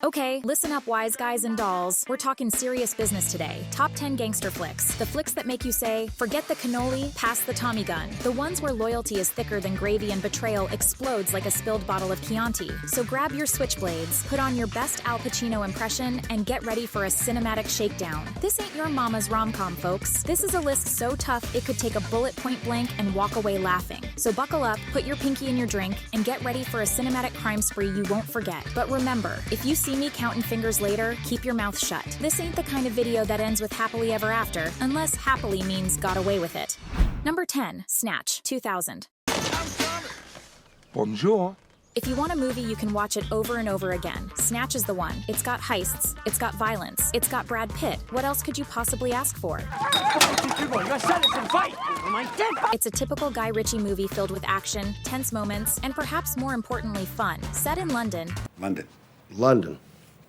Okay, listen up, wise guys and dolls. We're talking serious business today. Top 10 gangster flicks. The flicks that make you say, forget the cannoli, pass the Tommy gun. The ones where loyalty is thicker than gravy and betrayal explodes like a spilled bottle of Chianti. So grab your switchblades, put on your best Al Pacino impression, and get ready for a cinematic shakedown. This ain't your mama's rom-com, folks. This is a list so tough it could take a bullet point blank and walk away laughing. So buckle up, put your pinky in your drink, and get ready for a cinematic crime spree you won't forget. But remember, if you see me counting fingers later, keep your mouth shut. This ain't the kind of video that ends with happily ever after, unless happily means got away with it. Number 10, Snatch, 2000. Bonjour. If you want a movie, you can watch it over and over again. Snatch is the one. It's got heists, it's got violence, it's got Brad Pitt. What else could you possibly ask for? It's a typical Guy Ritchie movie filled with action, tense moments, and perhaps more importantly, fun. Set in London. London. London.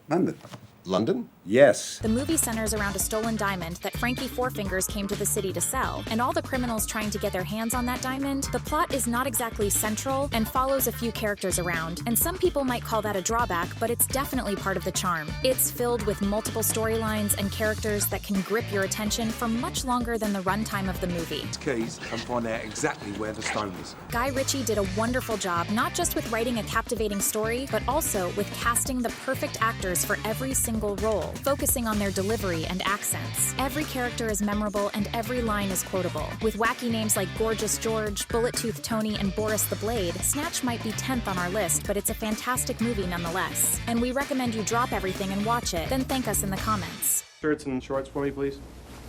London. London? Yes. The movie centers around a stolen diamond that Frankie Four Fingers came to the city to sell, and all the criminals trying to get their hands on that diamond. The plot is not exactly central and follows a few characters around, and some people might call that a drawback, but it's definitely part of the charm. It's filled with multiple storylines and characters that can grip your attention for much longer than the runtime of the movie. Keys and find out exactly where the stone is. Guy Ritchie did a wonderful job not just with writing a captivating story, but also with casting the perfect actors for every single role, focusing on their delivery and accents. Every character is memorable and every line is quotable. With wacky names like Gorgeous George, Bullet-Toothed Tony, and Boris the Blade, Snatch might be 10th on our list, but it's a fantastic movie nonetheless. And we recommend you drop everything and watch it, then thank us in the comments. Shirts and shorts for me, please.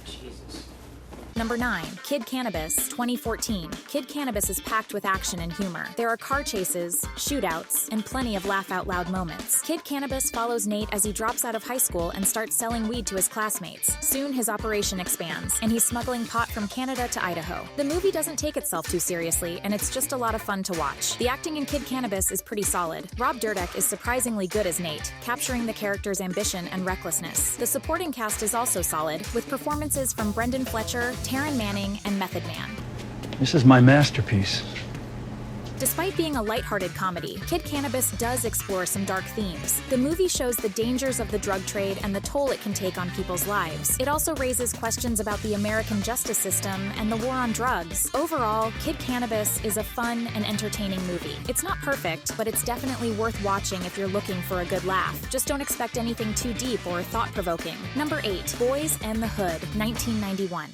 Jesus. Number 9, Kid Cannabis, 2014. Kid Cannabis is packed with action and humor. There are car chases, shootouts, and plenty of laugh-out-loud moments. Kid Cannabis follows Nate as he drops out of high school and starts selling weed to his classmates. Soon his operation expands, and he's smuggling pot from Canada to Idaho. The movie doesn't take itself too seriously, and it's just a lot of fun to watch. The acting in Kid Cannabis is pretty solid. Rob Dyrdek is surprisingly good as Nate, capturing the character's ambition and recklessness. The supporting cast is also solid, with performances from Brendan Fletcher, Taryn Manning, and Method Man. This is my masterpiece. Despite being a lighthearted comedy, Kid Cannabis does explore some dark themes. The movie shows the dangers of the drug trade and the toll it can take on people's lives. It also raises questions about the American justice system and the war on drugs. Overall, Kid Cannabis is a fun and entertaining movie. It's not perfect, but it's definitely worth watching if you're looking for a good laugh. Just don't expect anything too deep or thought-provoking. Number 8, Boyz N The Hood, 1991.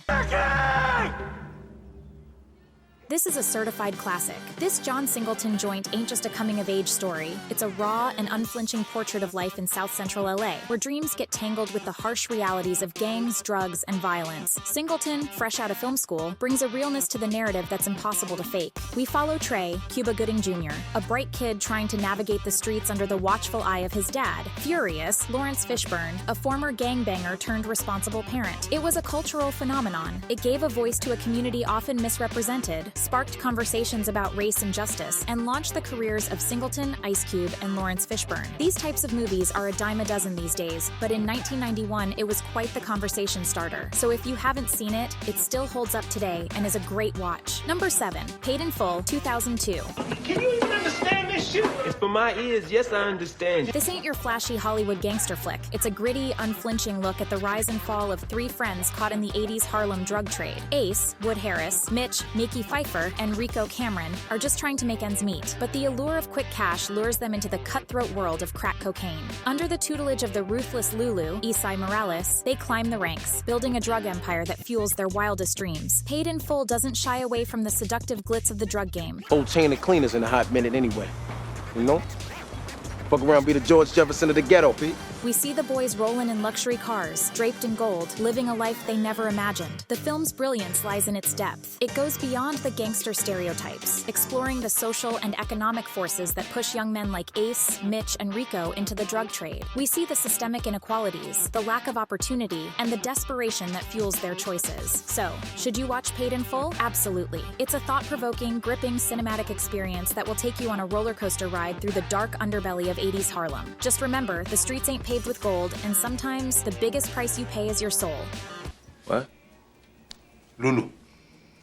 This is a certified classic. This John Singleton joint ain't just a coming-of-age story. It's a raw and unflinching portrait of life in South Central LA, where dreams get tangled with the harsh realities of gangs, drugs, and violence. Singleton, fresh out of film school, brings a realness to the narrative that's impossible to fake. We follow Trey, Cuba Gooding Jr., a bright kid trying to navigate the streets under the watchful eye of his dad. Furious, Lawrence Fishburne, a former gangbanger turned responsible parent. It was a cultural phenomenon. It gave a voice to a community often misrepresented, sparked conversations about race and justice, and launched the careers of Singleton, Ice Cube, and Lawrence Fishburne. These types of movies are a dime a dozen these days, but in 1991, it was quite the conversation starter. So if you haven't seen it, it still holds up today and is a great watch. Number 7, Paid in Full, 2002. Can you even understand this shit? It's for my ears, yes I understand. This ain't your flashy Hollywood gangster flick. It's a gritty, unflinching look at the rise and fall of 3 friends caught in the 80s Harlem drug trade. Ace, Wood Harris, Mitch, Mickey Pfeiffer, and Rico Cameron are just trying to make ends meet, but the allure of quick cash lures them into the cutthroat world of crack cocaine. Under the tutelage of the ruthless Lulu, Esai Morales, they climb the ranks, building a drug empire that fuels their wildest dreams. Paid in Full doesn't shy away from the seductive glitz of the drug game. Whole chain of cleaners in a hot minute anyway. You know? Fuck around, be the George Jefferson of the ghetto, Pete. We see the boys rolling in luxury cars, draped in gold, living a life they never imagined. The film's brilliance lies in its depth. It goes beyond the gangster stereotypes, exploring the social and economic forces that push young men like Ace, Mitch, and Rico into the drug trade. We see the systemic inequalities, the lack of opportunity, and the desperation that fuels their choices. So, should you watch Paid in Full? Absolutely. It's a thought-provoking, gripping cinematic experience that will take you on a roller coaster ride through the dark underbelly of 80s Harlem. Just remember, the streets ain't paved with gold, and sometimes the biggest price you pay is your soul. What? Lulu.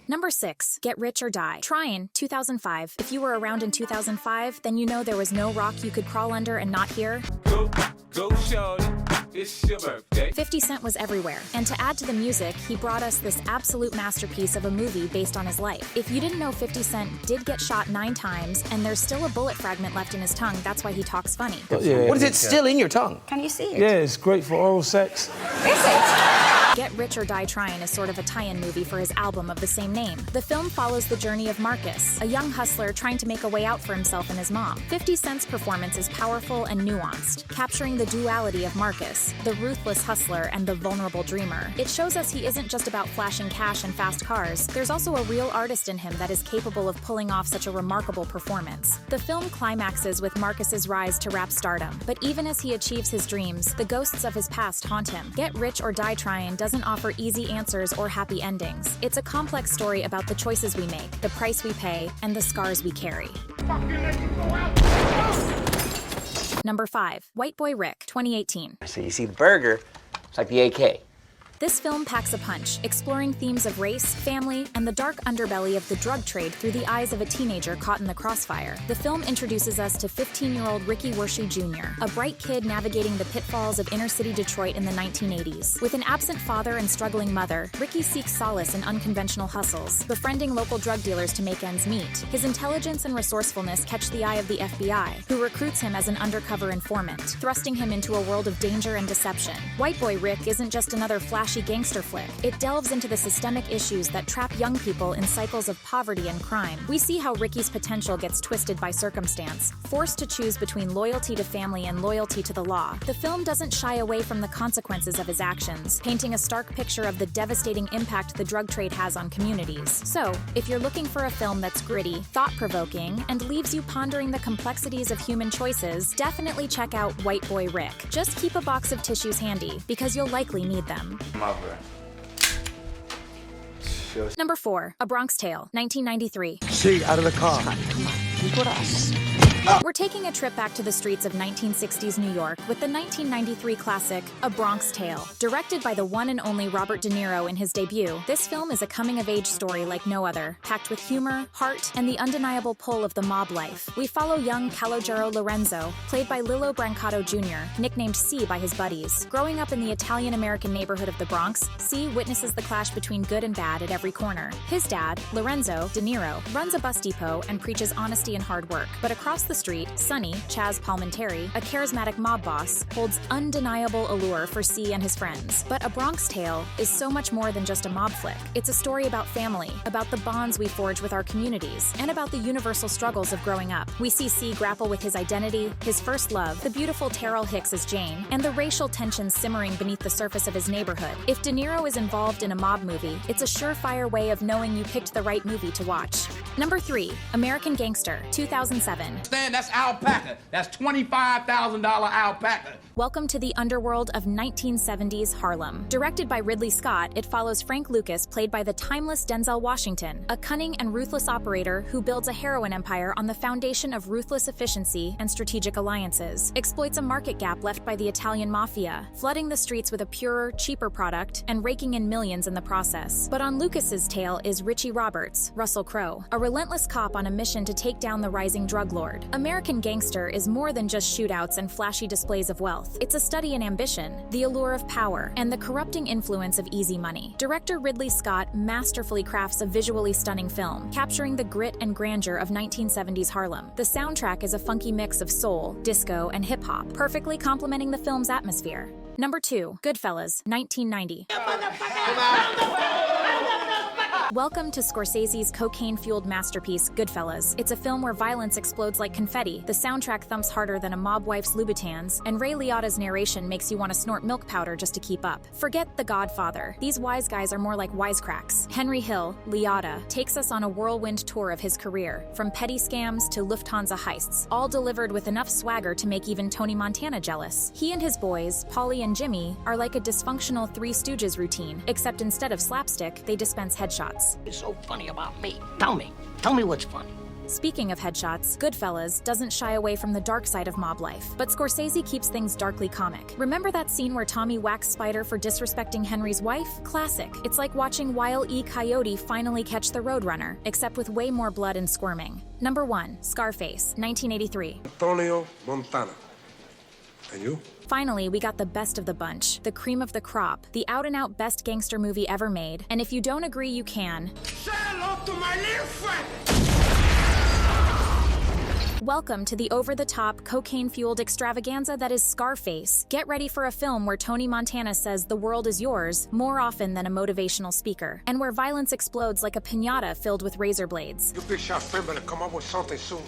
Number 6, Get Rich or Die Tryin, 2005. If you were around in 2005, then you know there was no rock you could crawl under and not hear. Go, shorty, it's your birthday. 50 Cent was everywhere, and to add to the music, he brought us this absolute masterpiece of a movie based on his life. If you didn't know 50 Cent did get shot 9 times, and there's still a bullet fragment left in his tongue, that's why he talks funny. Yeah. What is it still in your tongue? Can you see it? Yeah, it's great for oral sex. Is it? Get Rich or Die Tryin is sort of a tie-in movie for his album of the same name. The film follows the journey of Marcus, a young hustler trying to make a way out for himself and his mom. 50 Cent's performance is powerful and nuanced, capturing the duality of Marcus, the ruthless hustler and the vulnerable dreamer. It shows us he isn't just about flashing cash and fast cars. There's also a real artist in him that is capable of pulling off such a remarkable performance. The film climaxes with Marcus's rise to rap stardom, but even as he achieves his dreams, the ghosts of his past haunt him. Get Rich or Die Tryin doesn't offer easy answers or happy endings. It's a complex story about the choices we make, the price we pay, and the scars we carry. Number 5, White Boy Rick, 2018. So you see the burger, it's like the AK. This film packs a punch, exploring themes of race, family, and the dark underbelly of the drug trade through the eyes of a teenager caught in the crossfire. The film introduces us to 15-year-old Ricky Worshey Jr., a bright kid navigating the pitfalls of inner-city Detroit in the 1980s. With an absent father and struggling mother, Ricky seeks solace in unconventional hustles, befriending local drug dealers to make ends meet. His intelligence and resourcefulness catch the eye of the FBI, who recruits him as an undercover informant, thrusting him into a world of danger and deception. White Boy Rick isn't just another flashy gangster flick. It delves into the systemic issues that trap young people in cycles of poverty and crime. We see how Ricky's potential gets twisted by circumstance, forced to choose between loyalty to family and loyalty to the law. The film doesn't shy away from the consequences of his actions, painting a stark picture of the devastating impact the drug trade has on communities. So, if you're looking for a film that's gritty, thought-provoking, and leaves you pondering the complexities of human choices, definitely check out White Boy Rick. Just keep a box of tissues handy, because you'll likely need them. Number 4, A Bronx Tale, 1993. See, out of the car. He's with us. We're taking a trip back to the streets of 1960s New York with the 1993 classic, A Bronx Tale. Directed by the one and only Robert De Niro in his debut, this film is a coming-of-age story like no other, packed with humor, heart, and the undeniable pull of the mob life. We follow young Calogero Lorenzo, played by Lillo Brancato Jr., nicknamed C by his buddies. Growing up in the Italian-American neighborhood of the Bronx, C witnesses the clash between good and bad at every corner. His dad, Lorenzo De Niro, runs a bus depot and preaches honesty and hard work. But across the street, Sonny, Chaz Palminteri, a charismatic mob boss, holds undeniable allure for C and his friends. But A Bronx Tale is so much more than just a mob flick. It's a story about family, about the bonds we forge with our communities, and about the universal struggles of growing up. We see C grapple with his identity, his first love, the beautiful Terrell Hicks as Jane, and the racial tensions simmering beneath the surface of his neighborhood. If De Niro is involved in a mob movie, it's a surefire way of knowing you picked the right movie to watch. Number 3, American Gangster, 2007. That's alpaca. That's $25,000 alpaca. Welcome to the underworld of 1970s Harlem. Directed by Ridley Scott, it follows Frank Lucas, played by the timeless Denzel Washington, a cunning and ruthless operator who builds a heroin empire on the foundation of ruthless efficiency and strategic alliances, exploits a market gap left by the Italian mafia, flooding the streets with a purer, cheaper product, and raking in millions in the process. But on Lucas's tail is Richie Roberts, Russell Crowe, a relentless cop on a mission to take down the rising drug lord. American Gangster is more than just shootouts and flashy displays of wealth. It's a study in ambition, the allure of power, and the corrupting influence of easy money. Director Ridley Scott masterfully crafts a visually stunning film, capturing the grit and grandeur of 1970s Harlem. The soundtrack is a funky mix of soul, disco, and hip-hop, perfectly complementing the film's atmosphere. Number 2, Goodfellas, 1990. Welcome to Scorsese's cocaine-fueled masterpiece, Goodfellas. It's a film where violence explodes like confetti, the soundtrack thumps harder than a mob wife's Louboutins, and Ray Liotta's narration makes you want to snort milk powder just to keep up. Forget The Godfather. These wise guys are more like wisecracks. Henry Hill, Liotta, takes us on a whirlwind tour of his career, from petty scams to Lufthansa heists, all delivered with enough swagger to make even Tony Montana jealous. He and his boys, Paulie and Jimmy, are like a dysfunctional Three Stooges routine, except instead of slapstick, they dispense headshots. What's so funny about me? Tell me what's funny. Speaking of headshots, Goodfellas doesn't shy away from the dark side of mob life, but Scorsese keeps things darkly comic. Remember that scene where Tommy whacks Spider for disrespecting Henry's wife? Classic. It's like watching Wile E. Coyote finally catch the Roadrunner, except with way more blood and squirming. Number 1, Scarface, 1983. Antonio Montana. And you? Finally, we got the best of the bunch, the cream of the crop, the out-and-out best gangster movie ever made. And if you don't agree, you can. Say hello to my little friend! Welcome to the over-the-top, cocaine-fueled extravaganza that is Scarface. Get ready for a film where Tony Montana says the world is yours more often than a motivational speaker, and where violence explodes like a piñata filled with razor blades. You big shot friend better come up with something soon.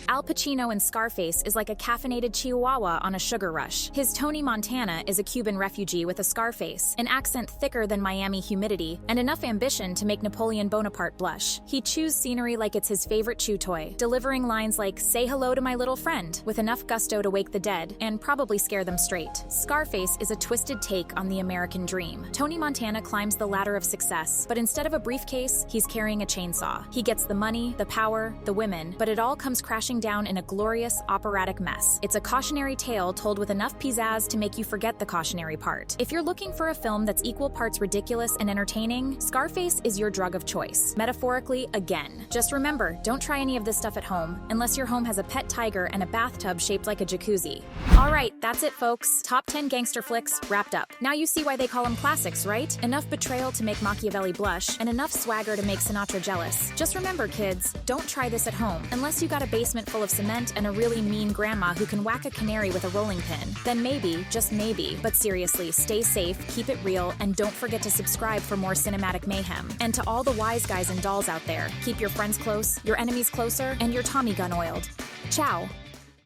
Al Pacino in Scarface is like a caffeinated chihuahua on a sugar rush. His Tony Montana is a Cuban refugee with a scar face, an accent thicker than Miami humidity, and enough ambition to make Napoleon Bonaparte blush. He chews scenery like it's his favorite chew toy, delivering lines like, "Say hello to my little friend," with enough gusto to wake the dead, and probably scare them straight. Scarface is a twisted take on the American dream. Tony Montana climbs the ladder of success, but instead of a briefcase, he's carrying a chainsaw. He gets the money, the power, the women, but it all comes crashing down in a glorious operatic mess. It's a cautionary tale told with enough pizzazz to make you forget the cautionary part. If you're looking for a film that's equal parts ridiculous and entertaining, Scarface is your drug of choice. Metaphorically, again. Just remember, don't try any of this stuff at home, unless your home has a pet tiger and a bathtub shaped like a jacuzzi. Alright, that's it folks. Top 10 gangster flicks, wrapped up. Now you see why they call them classics, right? Enough betrayal to make Machiavelli blush, and enough swagger to make Sinatra jealous. Just remember kids, don't try this at home, unless you got a basement full of cement and a really mean grandma who can whack a canary with a rolling pin. Then maybe, just maybe, but seriously, stay safe, keep it real, and don't forget to subscribe for more cinematic mayhem. And to all the wise guys and dolls out there, keep your friends close, your enemies closer, and your Tommy gun oiled. Ciao.